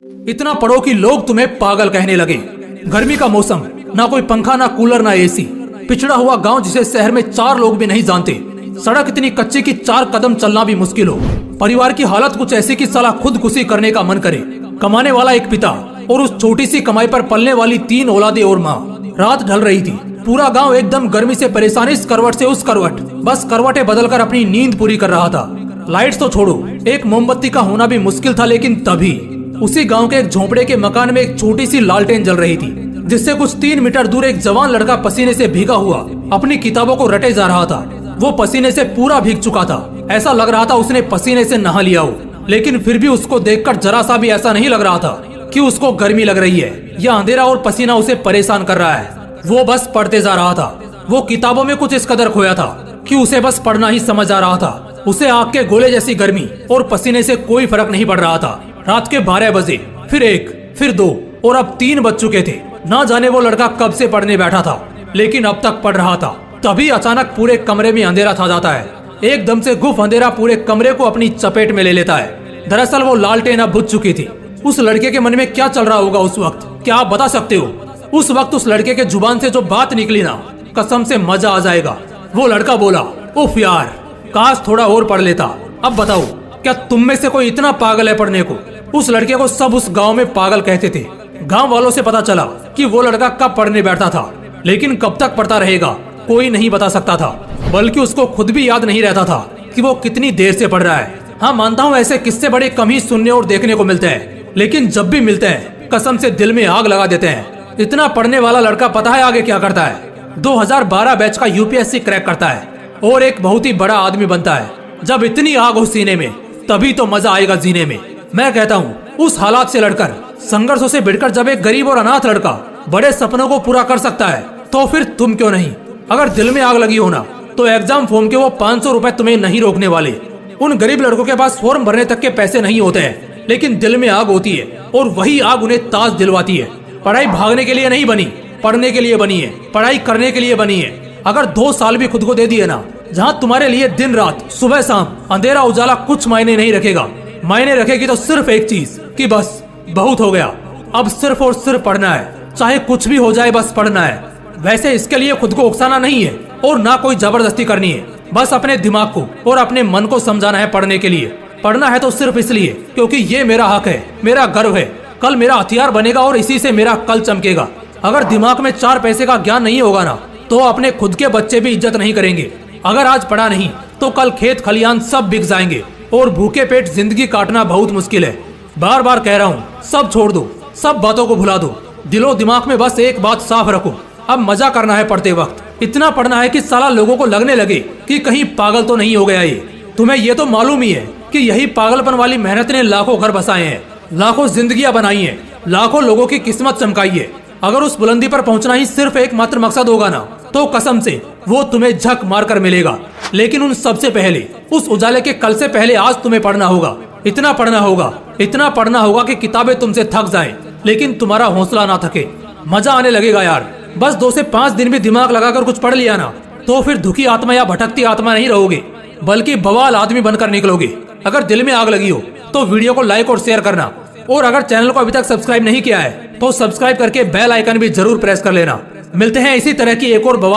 इतना पढ़ो कि लोग तुम्हें पागल कहने लगे। गर्मी का मौसम, ना कोई पंखा, ना कूलर, ना एसी। पिछड़ा हुआ गांव जिसे शहर में 4 लोग भी नहीं जानते। सड़क इतनी कच्ची कि 4 कदम चलना भी मुश्किल हो। परिवार की हालत कुछ ऐसी कि साला खुदकुशी करने का मन करे। कमाने वाला एक पिता और उस छोटी सी कमाई पर पलने वाली 3 औलादे और माँ। रात ढल रही थी। पूरा गांव एकदम गर्मी से परेशान, इस करवट से उस करवट, बस करवटें बदलकर अपनी नींद पूरी कर रहा था। लाइट्स तो छोड़ो, एक मोमबत्ती का होना भी मुश्किल था। लेकिन तभी उसी गांव के एक झोंपड़े के मकान में एक छोटी सी लालटेन जल रही थी, जिससे कुछ 3 मीटर दूर एक जवान लड़का पसीने से भीगा हुआ अपनी किताबों को रटे जा रहा था। वो पसीने से पूरा भीग चुका था। ऐसा लग रहा था उसने पसीने से नहा लिया हो। लेकिन फिर भी उसको देखकर जरा सा भी ऐसा नहीं लग रहा था कि उसको गर्मी लग रही है या अंधेरा और पसीना उसे परेशान कर रहा है। वो बस पढ़ते जा रहा था। वो किताबों में कुछ इस कदर खोया था कि उसे बस पढ़ना ही समझ आ रहा था। उसे आग के गोले जैसी गर्मी और पसीने से कोई फर्क नहीं पड़ रहा था। रात के 12 बजे, फिर 1, फिर 2 और अब 3 बज चुके थे। ना जाने वो लड़का कब से पढ़ने बैठा था, लेकिन अब तक पढ़ रहा था। तभी अचानक पूरे कमरे में अंधेरा छा जाता है। एकदम से गुफ अंधेरा पूरे कमरे को अपनी चपेट में ले लेता है। दरअसल वो लालटेन अब बुझ चुकी थी। उस लड़के के मन में क्या चल रहा होगा उस वक्त, क्या आप बता सकते हो? उस वक्त उस लड़के के जुबान से जो बात निकली ना, कसम से मजा आ जाएगा। वो लड़का बोला, उफ यार, काश थोड़ा और पढ़ लेता। अब बताओ, क्या तुम में से कोई इतना पागल है पढ़ने को? उस लड़के को सब उस गांव में पागल कहते थे। गांव वालों से पता चला कि वो लड़का कब पढ़ने बैठता था, लेकिन कब तक पढ़ता रहेगा कोई नहीं बता सकता था। बल्कि उसको खुद भी याद नहीं रहता था कि वो कितनी देर से पढ़ रहा है। हाँ, मानता हूँ ऐसे किस्से बड़े कम ही सुनने और देखने को मिलते हैं, लेकिन जब भी मिलते हैं कसम से दिल में आग लगा देते हैं। इतना पढ़ने वाला लड़का पता है आगे क्या करता है? 2012 बैच का यूपीएससी क्रैक करता है और एक बहुत ही बड़ा आदमी बनता है। जब इतनी आग हो सीने में, तभी तो मजा आएगा जीने में। मैं कहता हूँ उस हालात से लड़कर, संघर्षों से भिड़कर जब एक गरीब और अनाथ लड़का बड़े सपनों को पूरा कर सकता है, तो फिर तुम क्यों नहीं? अगर दिल में आग लगी हो ना, तो एग्जाम फॉर्म के वो 500 रुपए तुम्हें नहीं रोकने वाले। उन गरीब लड़कों के पास फॉर्म भरने तक के पैसे नहीं होते हैं, लेकिन दिल में आग होती है और वही आग उन्हें ताज दिलवाती है। पढ़ाई भागने के लिए नहीं बनी, पढ़ने के लिए बनी है। पढ़ाई करने के लिए बनी है। अगर 2 साल भी खुद को दे दिए ना, जहाँ तुम्हारे लिए दिन रात, सुबह शाम, अंधेरा उजाला कुछ मायने नहीं रखेगा। मायने रखेगी तो सिर्फ एक चीज कि बस बहुत हो गया, अब सिर्फ और सिर्फ पढ़ना है। चाहे कुछ भी हो जाए, बस पढ़ना है। वैसे इसके लिए खुद को उकसाना नहीं है और ना कोई जबरदस्ती करनी है। बस अपने दिमाग को और अपने मन को समझाना है पढ़ने के लिए। पढ़ना है तो सिर्फ इसलिए क्योंकि ये मेरा हक है, मेरा गर्व है। कल मेरा हथियार बनेगा और इसी से मेरा कल चमकेगा। अगर दिमाग में 4 पैसे का ज्ञान नहीं होगा ना, तो अपने खुद के बच्चे भी इज्जत नहीं करेंगे। अगर आज पढ़ा नहीं तो कल खेत खलियान सब बिक जाएंगे और भूखे पेट जिंदगी काटना बहुत मुश्किल है। बार बार कह रहा हूँ, सब छोड़ दो, सब बातों को भुला दो। दिलो दिमाग में बस एक बात साफ रखो, अब मजा करना है पढ़ते वक्त। इतना पढ़ना है कि साला लोगों को लगने लगे कि कहीं पागल तो नहीं हो गया ये। तुम्हें ये तो मालूम ही है कि यही पागलपन वाली मेहनत ने लाखों घर बसाए हैं, लाखों जिंदगियां बनाई हैं, लाखों लोगों की किस्मत चमकाई है। अगर उस बुलंदी पर पहुंचना ही सिर्फ एकमात्र मकसद होगा ना, तो कसम से वो तुम्हें झक मार कर मिलेगा। लेकिन उन सबसे पहले, उस उजाले के कल से पहले आज तुम्हें पढ़ना होगा। इतना पढ़ना होगा, इतना पढ़ना होगा कि किताबें तुमसे थक जाएं, लेकिन तुम्हारा हौसला ना थके। मजा आने लगेगा यार। बस 2 से 5 दिन भी दिमाग लगाकर कुछ पढ़ लिया ना, तो फिर दुखी आत्मा या भटकती आत्मा नहीं रहोगे, बल्कि बवाल आदमी बनकर निकलोगे। अगर दिल में आग लगी हो तो वीडियो को लाइक और शेयर करना, और अगर चैनल को अभी तक सब्सक्राइब नहीं किया है तो सब्सक्राइब करके बेल आइकन भी जरूर प्रेस कर लेना। मिलते हैं इसी तरह की एक और बवाल